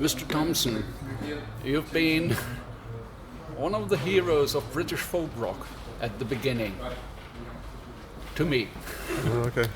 Mr. Thompson, you've been one of the heroes of British folk rock at the beginning. To me. Okay.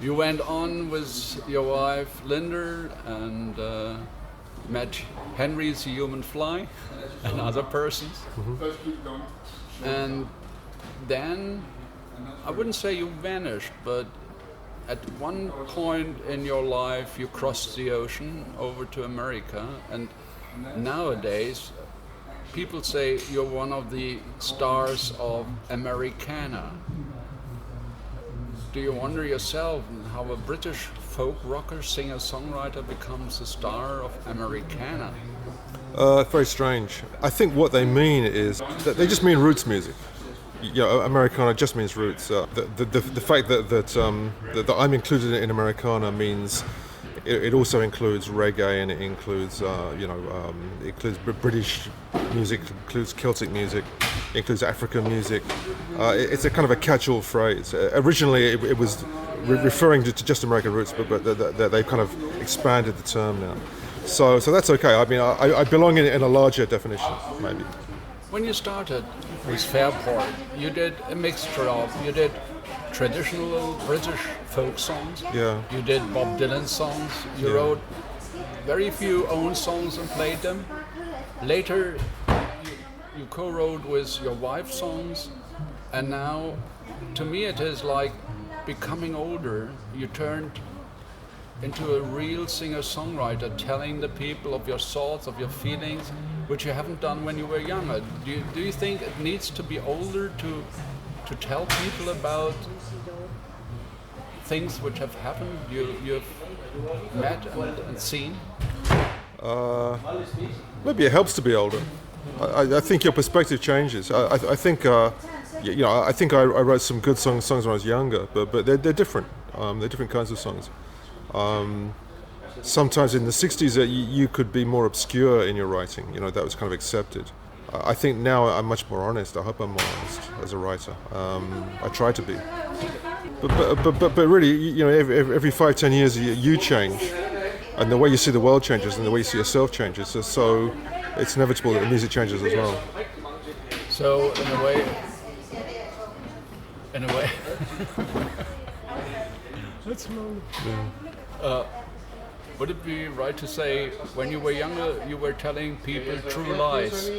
You went on with your wife Linda and met Henry's Human Fly and other persons. Mm-hmm. And then, I wouldn't say you vanished, but at one point in your life you crossed the ocean over to America, and nowadays people say you're one of the stars of Americana. Do you wonder yourself how a British folk rocker, singer-songwriter becomes a star of Americana? Very strange. I think what they mean is that they just mean roots music. Americana just means roots. The fact that I'm included in Americana means it also includes reggae, and it includes it includes British music, includes Celtic music, includes African music. It's a kind of a catch-all phrase. Originally, it was referring to just American roots, but they've kind of expanded the term now. So that's okay. I mean, I belong in a larger definition, maybe. When you started with Fairport, you did a mixture of, you did traditional British folk songs, yeah. You did Bob Dylan songs, you wrote very few own songs and played them. Later, you co-wrote with your wife songs, and now, to me it is like becoming older, you turned into a real singer-songwriter, telling the people of your thoughts, of your feelings, which you haven't done when you were younger. Do you think it needs to be older to tell people about things which have happened, you've met and seen? Maybe it helps to be older. I think your perspective changes. I think I think I wrote some good songs when I was younger, but they're different. They're different kinds of songs. Sometimes in the 60s you could be more obscure in your writing, that was kind of accepted. I think now I'm much more honest. I hope I'm more honest as a writer. I try to be. But really, every 5-10 years you change, and the way you see the world changes, and the way you see yourself changes. So it's inevitable that the music changes as well. So in a way, that's low. Yeah. Would it be right to say when you were younger you were telling people true lies?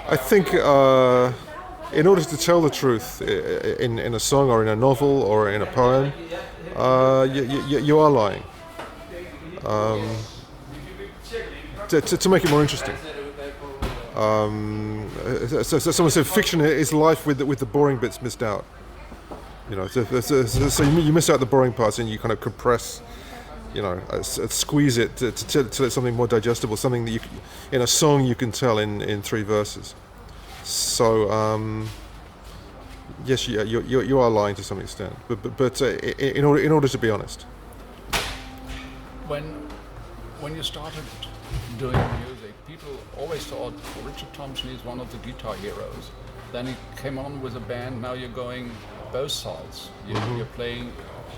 I think in order to tell the truth in a song or in a novel or in a poem, you are lying. To make it more interesting. So someone said fiction is life with the boring bits missed out. So you miss out the boring parts and you kind of compress, squeeze it till it's something more digestible, something that in a song you can tell in 3 verses. So yes, you are lying to some extent, but in order to be honest. When you started doing music, people always thought Richard Thompson is one of the guitar heroes. Then he came on with a band. Now you're going both sides. You're playing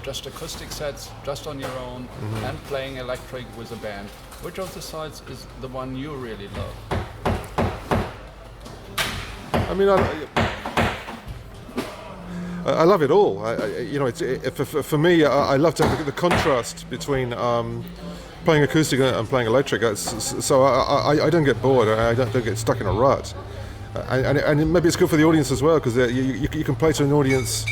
just acoustic sets, just on your own, and playing electric with a band. Which of the sides is the one you really love? I mean, I love it all. For me, I love to have the contrast between playing acoustic and playing electric. So I don't get bored. I don't get stuck in a rut. And maybe it's good for the audience as well, because you can play to an audience.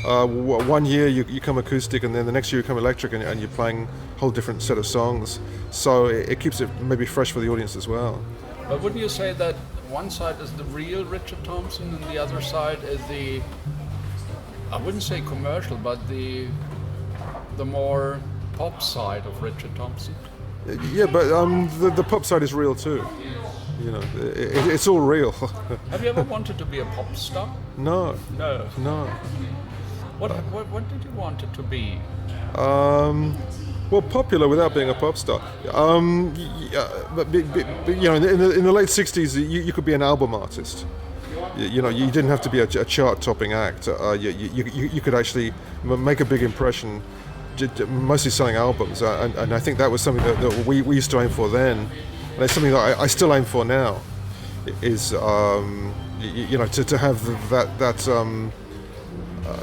1 year you come acoustic, and then the next year you come electric, and you're playing a whole different set of songs. So it keeps it maybe fresh for the audience as well. But wouldn't you say that one side is the real Richard Thompson, and the other side is the, I wouldn't say commercial, but the more pop side of Richard Thompson? Yeah, but the pop side is real too. It's all real. Have you ever wanted to be a pop star? No. What did you want it to be? Well, popular without being a pop star. But in the late 60s, you could be an album artist. You didn't have to be a chart-topping act. You could actually make a big impression mostly selling albums, and I think that was something that we used to aim for then, and it's something that I still aim for now. Is to have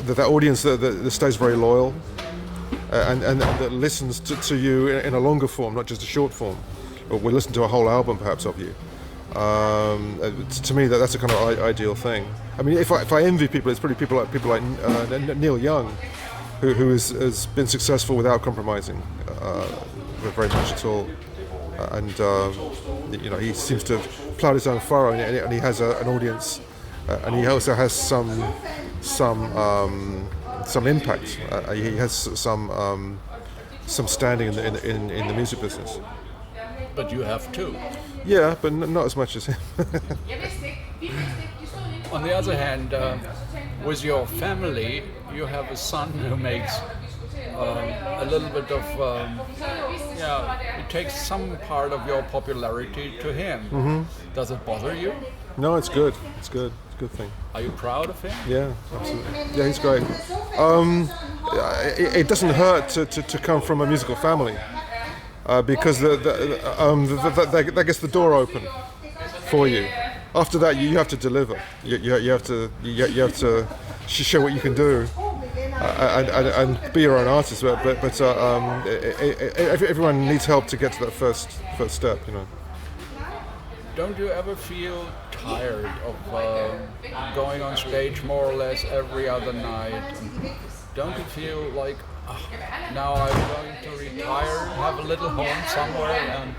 that audience that stays very loyal, and that listens to you in a longer form, not just a short form. Or we listen to a whole album perhaps of you. To me, that's a kind of ideal thing. I mean, if I envy people, it's probably people like Neil Young, who has been successful without compromising very much at all, and he seems to have ploughed his own furrow, and he has an audience, and he also has some impact. He has some standing in the music business. But you have too. Yeah, but not as much as him. On the other hand, with your family, you have a son who makes a little bit of, it takes some part of your popularity to him. Mm-hmm. Does it bother you? No, it's good. It's good. It's a good thing. Are you proud of him? Yeah, absolutely. Yeah, he's great. It doesn't hurt to come from a musical family. Because that gets the door open for you. After that, you have to deliver. You have to show what you can do, and be your own artist. But everyone needs help to get to that first step. Don't you ever feel tired of going on stage more or less every other night? Don't you feel like, now I'm going to retire, have a little home somewhere and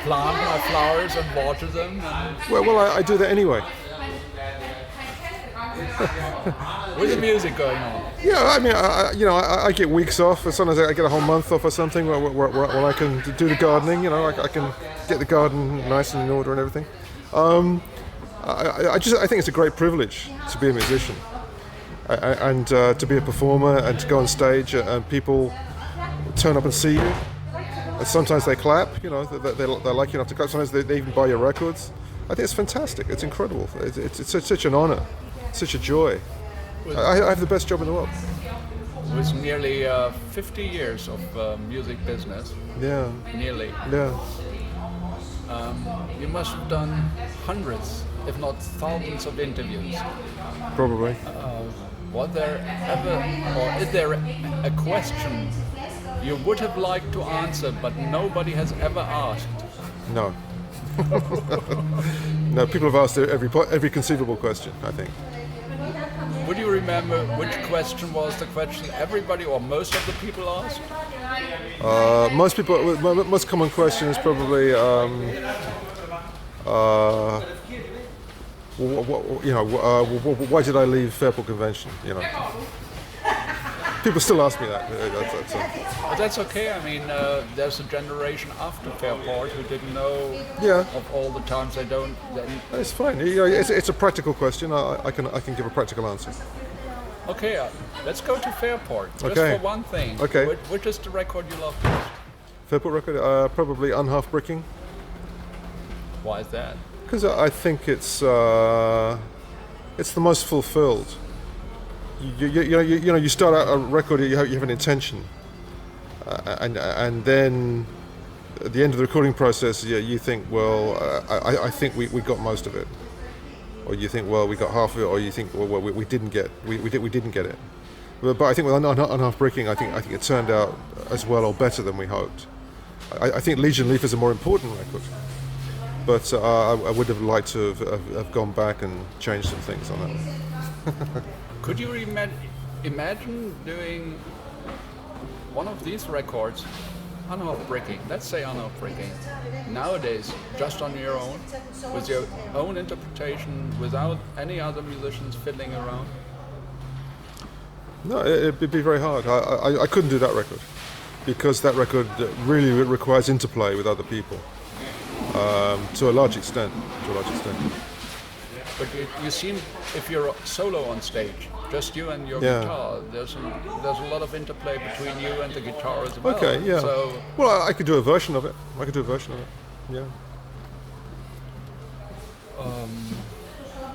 plant my flowers and water them? Well, I do that anyway. With the music going on? Yeah, I mean, I get weeks off. Sometimes I get a whole month off or something where I can do the gardening. I can get the garden nice and in order and everything. I think it's a great privilege to be a musician. And to be a performer and to go on stage and people turn up and see you. And sometimes they clap, they're lucky enough to clap. Sometimes they even buy your records. I think it's fantastic. It's incredible. It's such an honor, such a joy. I have the best job in the world. With nearly 50 years of music business. Yeah. Nearly. Yeah. You must have done hundreds, if not thousands of interviews. Probably. Was there ever, or is there a question you would have liked to answer but nobody has ever asked? No. No, people have asked every conceivable question, I think. Would you remember which question was the question everybody or most of the people asked? Most common question is probably why did I leave Fairport Convention? People still ask me that. But that's okay. I mean, there's a generation after Fairport who didn't know of all the times they don't. It's fine. It's a practical question. I can give a practical answer. Okay, let's go to Fairport. Just for one thing. Okay. Which is the record you love most? Fairport record, probably Unhalf Bricking. Why is that? Because I think it's the most fulfilled. You start out a record, you have an intention, and then at the end of the recording process, you think, well, I think we got most of it, or you think, well, we got half of it, or you think, well, we didn't get it. But I think with Unhalf Bricking, I think it turned out as well or better than we hoped. I think Legion Leaf is a more important record. But I would have liked to have gone back and changed some things on that. Could you imagine doing one of these records, Unhalf Bricking, let's say Unhalf Bricking, nowadays, just on your own, with your own interpretation, without any other musicians fiddling around? No, it'd be very hard. I couldn't do that record, because that record really requires interplay with other people. To a large extent. But you seem, if you're solo on stage, just you and your guitar, there's a lot of interplay between you and the guitar as well. Okay, yeah. So, well, I could do a version of it. Yeah.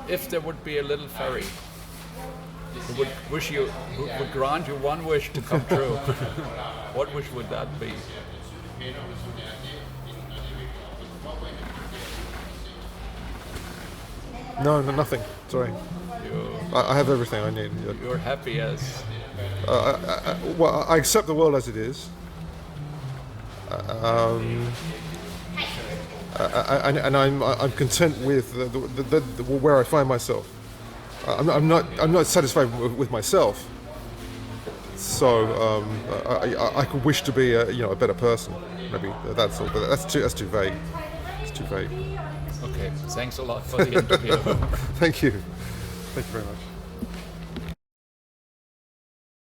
If there would be a little ferry, who would grant you one wish to come true, what wish would that be? No, nothing. Sorry. I have everything I need. You're happy as... Well, I accept the world as it is. And I'm content with where I find myself. I'm not satisfied with myself. So I could wish to be a better person. Maybe that's all. But that's too vague. It's too vague. Okay. Thanks a lot for the interview. Thank you. Thank you very much.